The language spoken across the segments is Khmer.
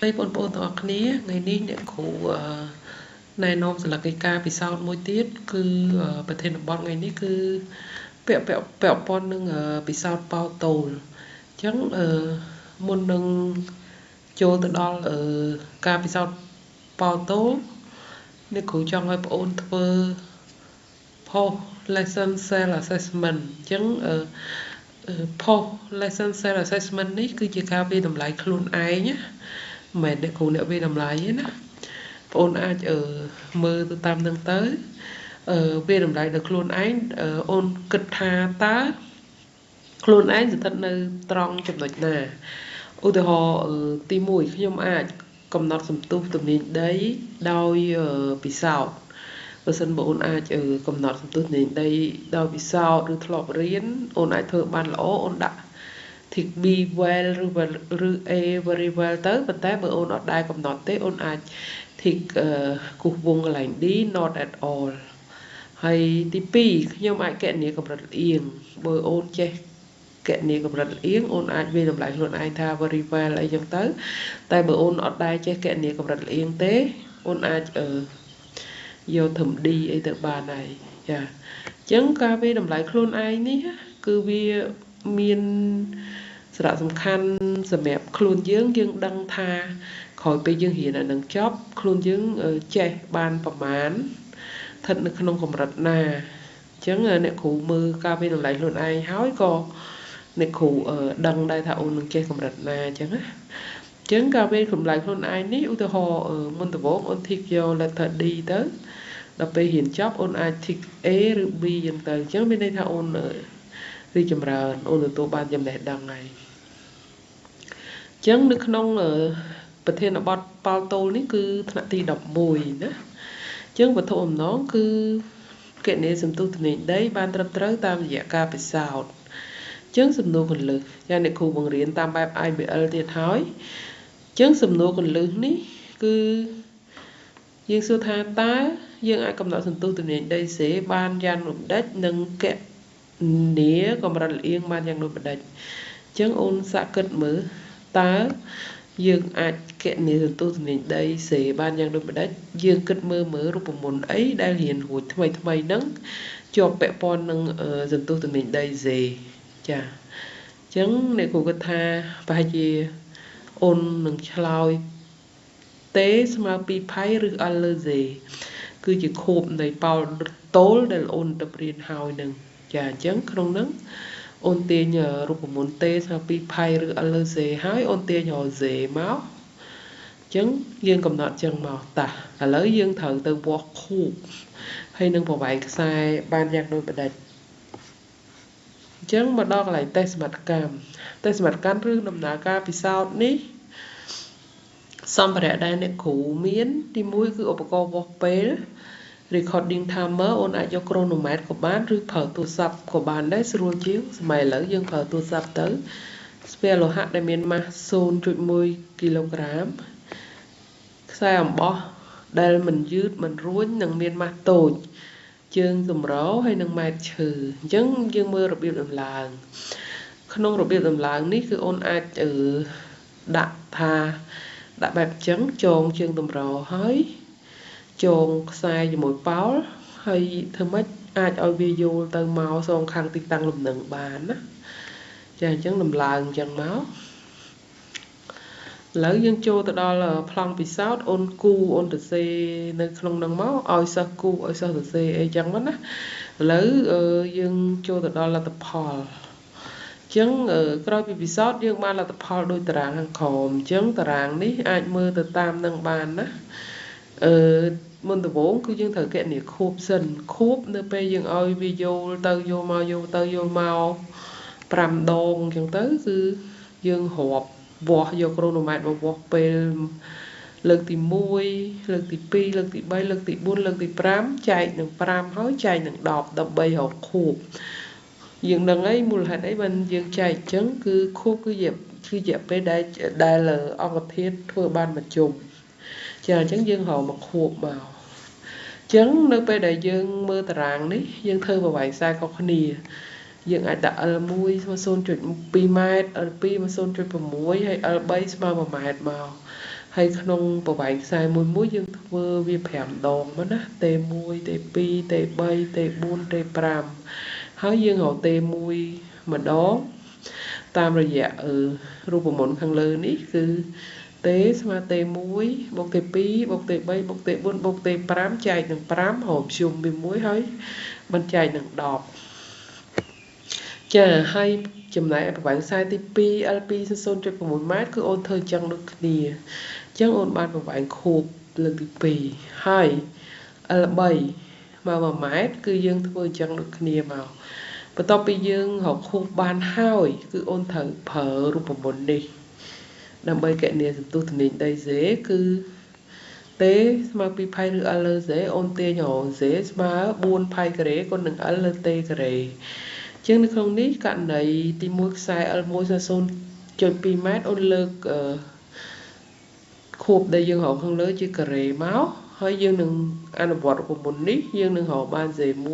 đây bọn bọn tọaគ្នាngàyនេះអ្នកគ្រូណែនាំសម្រាប់កិច្ចការពិសោធន៍មួយទៀតគឺប្រធានបទថ្ងៃនេះគឺពាក់ព័ន្ធនឹងពិសោធន៍ប៉ោតូលអញ្ចឹងមុននឹងចូលទៅដល់ការពិសោធន៍ប៉ោតូលអ្នកគ្រូចង់ឲ្យបងអូនធ្វើ post lesson self assessment អញ្ចឹងpost lesson self assessment នេះគឺជាការវាតម្លៃខ្លួនឯងណាមិនមែនអ្នកគ្រូអ្នកវាតម្លៃទេណាបងអូនអាចមើលទៅតាមនឹងទៅវាតម្លៃដល់ខ្លួនឯងអូនគិតថាតើខ្លួនឯងស្ថិតនៅត្រង់ចំណុចណាឧទាហរណ៍ទី1ខ្ញុំអាចកំណត់សន្ទុះទំនាញដីដោយពិសោធន៍បើសិនបងអូនអាចកំណត់សន្ទុះទំនាញដីដោយពិសោធន៍ឬធ្លាប់រៀនអូនអាចធ្វើបានល្អអូនដាក់ tick B well ឬ A very well ទៅប៉ុន្តែបើអូនអត់ដែរកំណត់ទេអូនអាច tick គូសវងកន្លែង D not at all ហើយទី2ខ្ញុំអាចកណនាកម្រិតលៀងបើអូនចេះកណនាកម្រិតលៀងអូនអាចវាតម្លៃខ្លួនឯងថា very well អីចឹងទៅតែបើអូនអត់ដែរចេះកណនាកម្រិតលៀងទេអូនអាចយកធំ D អីទៅបានហើយចាអញ្ចឹងការវាតម្លៃខ្លួនឯងនេះគឺវាមានសារៈសំខាន់សម្រាប់ខ្លួនយើងដឹងថាក្រោយពេលយើងរៀនអានឹងចប់ខ្លួនយើងចេះបានប្រមាណស្ថិតនៅក្នុងកម្រិតណាអញ្ចឹងអ្នកគ្រូមើលការវាតម្លៃខ្លួនឯងហើយក៏អ្នកគ្រូដឹងដែរថាអូននឹងចេះកម្រិតណាអញ្ចឹងណាអញ្ចឹងការវាតម្លៃខ្លួនឯងនេះឧទាហរណ៍មុនដំបូងអូន tick យក letter D ទៅដល់ពេលរៀនចប់អូនអាច tick A ឬ B អញ្ចឹងទៅអញ្ចឹងមានន័យថាអូនរីចម្រើនអូនទទួលបានចំណេះដឹងហើយអញ្ចឹងនៅក្នុងប្រធានបទប៉ោលតូលនេះគឺថ្នាក់ទី11ណាអញ្ចឹងវត្ថុអំណងគឺគណនាសន្ទុះទំនាញដីបានត្រឹមត្រូវតាមរយៈការពិសោធន៍អញ្ចឹងសំណួរគន្លឹះយ៉ាងអ្នកគ្រូបង្រៀនតាមបែប IBL ទៀតហើយអញ្ចឹងសំណួរគន្លឹះនេះគឺយើងសួរថាតើយើងអាចកំណត់សន្ទុះទំនាញដីសេបានយ៉ាងដូចម្ដេចនិងគណនាកម្រិតលៀងបានយ៉ាងដូចម្ដេចអញ្ចឹងអូនសាកគិតមើលតើយើងអាចគណនាសន្ទុះទំនាញដីសេបានយ៉ាងដូចម្ដេចយើងគិតមើលរូបមន្តអីដែលរៀនរួចថ្មីហ្នឹងជាប់ពាក់ព័ន្ធនឹងសន្ទុះទំនាញដីសេចាអញ្ចឹងអ្នកគ្រូគិតថាប្រហែលជាអូននឹងឆ្លើយទេស្មើ2ផៃឬ L លើ Z គឺជាខួបនៃប៉ោលតូលដែលអូនទៅរៀនហើយនឹងចាអញ្ចឹងក្នុងហ្នឹងអូនទាញរូបមន្តទេស្មើ2ផៃឬ L លើ Z ហើយអូនទាញរក Z មកអញ្ចឹងយើងកំណត់ចឹងមកតាឥឡូវយើងត្រូវទៅវាស់ខួបហើយនឹងប្រវែងខ្សែបានយ៉ាងដូចម្ដេចអញ្ចឹងមកដល់កន្លែងតេស្តសមត្ថកម្មឬដំណើរការពិសោធន៍នេះសម្ភារៈដែលអ្នកគ្រូមានទី1គឺឧបករណ៍វាស់ពេល recording timer អូនអាចយក chronometer ក៏បានឬប្រើទូរស័ព្ទក៏បានដែរស្រួលជាងសម័យឥឡូវយើងប្រើទូរស័ព្ទទៅស្ពាលោហៈដែលមានម៉ាស់ 0.1 គីឡូក្រាមខ្សែអំបោះដែលមិនយឺតមិនរួញនិងមានម៉ាស់តូចជើងសម្រហើយនិងម៉ែត្រឈើអញ្ចឹងយើងមើលរបៀបដំឡើងក្នុងរបៀបដំឡើងនេះគឺអូនអាចដាក់បែបអញ្ចឹងចងជើងតម្រហើយចងខ្សែជាមួយប៉ោលហើយធ្វើម៉េចអាចឲ្យវាយល់ទៅមកសងខាងទីតាំងលំនឹងបានណាចាអញ្ចឹងដំឡើងអញ្ចឹងមកឥឡូវយើងចូលទៅដល់ប្លង់ពិសោធន៍អូនគូអូនទៅសេនៅក្នុងនឹងមកឲ្យសិស្សគូឲ្យសិស្សទៅសេអីចឹងមកណាឥឡូវយើងចូលទៅដល់លទ្ធផលអញ្ចឹងក្រោយពីពិសោធន៍យើងបានលទ្ធផលដោយតារាងខាងក្រោមអញ្ចឹងតារាងនេះអាចមើលទៅតាមនឹងបានណាមុនដំបូងគឺយើងត្រូវគណនាខួបសិនខួបនៅពេលយើងឲ្យវាយល់ទៅយល់មកយល់ទៅយល់មក5ដងអញ្ចឹងទៅគឺយើងរាប់វាស់យក chronometer មកវាស់ពេលលើកទី1លើកទី2លើកទី3លើកទី4លើកទី5ចែកនឹង5ហើយចែកនឹង10ដើម្បីរកខួបយើងដឹងហើយមូលហេតុអីបានយើងចែកអញ្ចឹងគឺខួបគឺជាពេលដែលអង្គធាតុធ្វើបានមួយជុំចាអញ្ចឹងយើងរកមកខួបមកអញ្ចឹងនៅពេលដែលយើងមើលតារាងនេះយើងធ្វើប្រវែងខ្សែខុសគ្នា dương ai đã L1 ស្មើ 0.2 ម៉ែត្រ L2 មក 0.6 ហើយ L3 ស្មើ 1 ម៉ែត្រមកហើយក្នុងប្រវែងខ្សែមួយយើងធ្វើវា5ដងមកណា T1 T2 T3 T4 T5 ហើយយើងរក T1 ម្ដងតាមរយៈរូបមន្តខាងលើនេះគឺ T ស្មើ T1 បូក T2 បូក T3 បូក T4 បូក T5 ចែកនឹង5ហូបជុំវា1ហើយបញ្ចែកនឹង10ចាហើយចំណែកប្រវែងខ្សែទី2 L2 0.6 ម៉ែត្រគឺអូនធ្វើចឹងដូចគ្នាចឹងអូនបានប្រវែងខួបលើកទី2ហើយ L3 មក1ម៉ែត្រគឺយើងធ្វើចឹងដូចគ្នាមកបន្ទាប់ពីយើងរកខួបបានហើយគឺអូនត្រូវប្រើរូបមន្តនេះដើម្បីគណនាសន្ទុះទំនាញដីសេគឺ T ស្មើ2 ផៃឬ L លើ Z អូនទាញរក Z ស្មើ4 ផៃការ៉េគុណនឹង L លើ T ការ៉េជាងនៅក្នុងនេះករណីទី1ខ្សែ L1 0.2 ម៉ែត្រអូនលើកខួបដែលយើងរកខាងលើជាការ៉េមកហើយយើងនឹងអនុវត្តរូបមន្តនេះយើងនឹងរកបាន Z1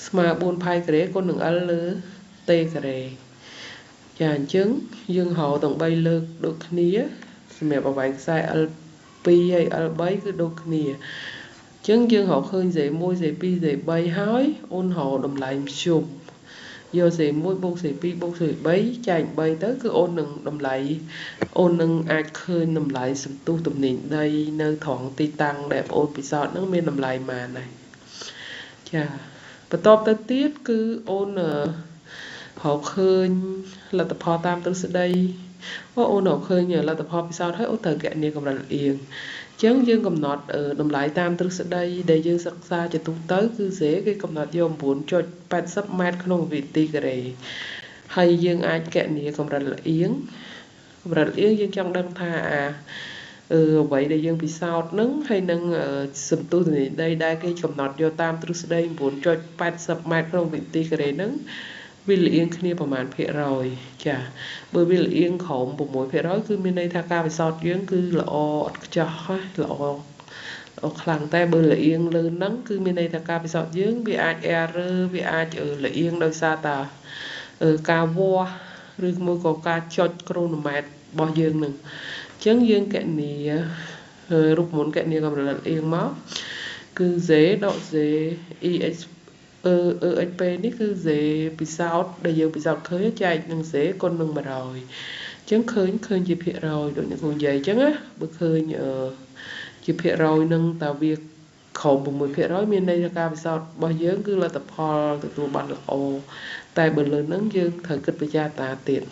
ស្មើ4 ផៃការ៉េគុណនឹង L លើ T ការ៉េចាអញ្ចឹងយើងរកទាំង3លើកដូចគ្នាសម្រាប់ប្រវែងខ្សែ L2 ហើយ L3 គឺដូចគ្នាអញ្ចឹងយើងរកឃើញ Z1 Z2 Z3 ហើយអូនរកតម្លៃមធ្យមយក Z1 បូក Z2 បូក Z3 ចែក3ទៅគឺអូននឹងតម្លៃអូននឹងអាចឃើញតម្លៃសន្ទុះទំនាញដីនៅត្រង់ទីតាំងដែលបងអូនពិសោធន៍នឹងមានតម្លៃប៉ុន្មានដែរចាបន្តទៅទៀតគឺអូនរកឃើញលទ្ធផលតាមទ្រឹស្ដីអូនរកឃើញលទ្ធផលពិសោធន៍ហើយអូនត្រូវគណនាកម្រិតលំអៀងអញ្ចឹងយើងកំណត់តម្លៃតាមទ្រឹស្ដីដែលយើងសិក្សាជាទូទៅគឺ Z គេកំណត់យក 9.80 ម៉ែត្រក្នុងវិទីការ៉េហើយយើងអាចគណនាកម្រិតលំអៀងយើងចង់ដឹងថាអ្វីដែលយើងពិសោធន៍នឹងហើយនឹងសន្ទុះទំនាញដីដែលគេកំណត់យកតាមទ្រឹស្ដី 9.80 ម៉ែត្រក្នុងវិទីការ៉េនឹងវាលំអៀងគ្នាប្រមាណភាគរយចាបើវាលំអៀងក្រោម 6% គឺមានន័យថាការពិសោធន៍យើងគឺល្អឥតខ្ចោះល្អខ្លាំងតែបើលំអៀងលើហ្នឹងគឺមានន័យថាការពិសោធន៍យើងវាអាច error វាអាចលំអៀងដោយសារតាការវាស់ឬមួយក៏ការចុចក្រូណូម៉ែត្ររបស់យើងនឹងអញ្ចឹងយើងគណនារូបមន្តគណនាកម្រិតលំអៀងមកគឺ Z ដក Z EXP នេះគឺ Z ពិសោធន៍ដែលយើងពិសោធន៍ឃើញចែកនឹង Z គុណនឹង 100អញ្ចឹងឃើញជាភាគរយដូចអ្នកគ្រូនិយាយអញ្ចឹងណាបើឃើញជាភាគរយនឹងតើវាក្រោម 6% មានន័យថាការពិសោធន៍របស់យើងគឺលទ្ធផលទទួលបានល្អតែបើលើនឹងយើងត្រូវគិតពិចារណាទៀត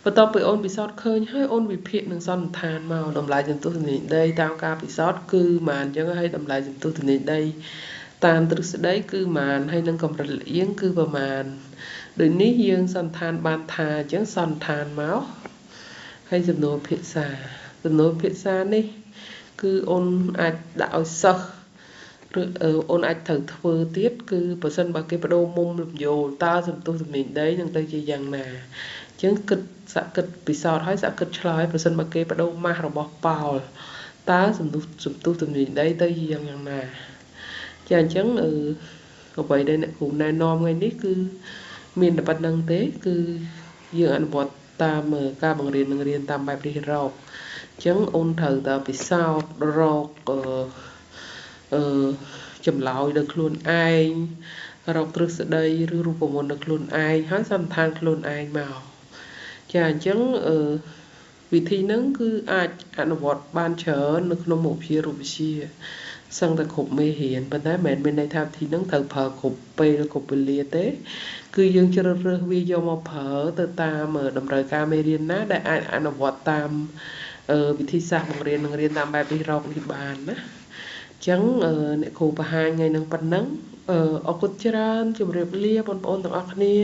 បន្ទាប់ពីអូនពិសោធន៍ឃើញហើយអូនវិភាគនឹងសន្និដ្ឋានមកតម្លៃសន្ទុះទំនាញដីតាមការពិសោធន៍គឺប៉ុន្មានអញ្ចឹងហើយតម្លៃសន្ទុះទំនាញដីតាមទ្រឹស្ដីគឺប៉ុន្មានហើយនឹងកម្រិតលំអៀងគឺប៉ុន្មានដូចនេះយើងសន្និដ្ឋានបានថាអញ្ចឹងសន្និដ្ឋានមកហើយសំណួរភាសានេះគឺអូនអាចដាក់ឲ្យសិស្សឬអូនអាចត្រូវធ្វើទៀតគឺបើសិនបើគេបដូរមុំលំយោលតើសន្ទុះទំនាញដីនឹងទៅជាយ៉ាងណាអញ្ចឹងសហគិតពិសោធន៍ហើយសហគិតឆ្លើយបើសិនបើគេបដូរម៉ាស់របស់ប៉ោលតើសន្ទុះទំនាញដីទៅជាយ៉ាងណាចាអញ្ចឹងអ្វីដែលអ្នកគ្រូណែនាំថ្ងៃនេះគឺមានតែប៉ុណ្្នឹងទេគឺយើងអនុវត្តតាមការបង្រៀននឹងរៀនតាមបែបរិះរកអញ្ចឹងអូនត្រូវតែពិសោធន៍រកចម្លើយដល់ខ្លួនឯងរកទ្រឹស្ដីឬរូបមន្តដល់ខ្លួនឯងហើយសន្និដ្ឋានខ្លួនឯងមកចាអញ្ចឹងវិធីហ្នឹងគឺអាចអនុវត្តបានច្រើននៅក្នុងមុខវិជ្ជារូបវិទ្យាសឹងតែគ្រប់មេរៀនប៉ុន្តែមិនមែនមានន័យថាវិធីហ្នឹងត្រូវប្រើគ្រប់ពេលគ្រប់វេលាទេគឺយើងជ្រើសរើសវាយកមកប្រើទៅតាមតម្រូវការមេរៀនណាដែលអាចអនុវត្តតាមវិធីសាស្ត្របង្រៀននឹងរៀនតាមបែបរិះរកនេះបានណាអញ្ចឹងអ្នកគ្រូបង្ហាញថ្ងៃនឹងប៉ុណ្ណឹងអរគុណច្រើនជម្រាបលាបងប្អូនទាំងអស់គ្នា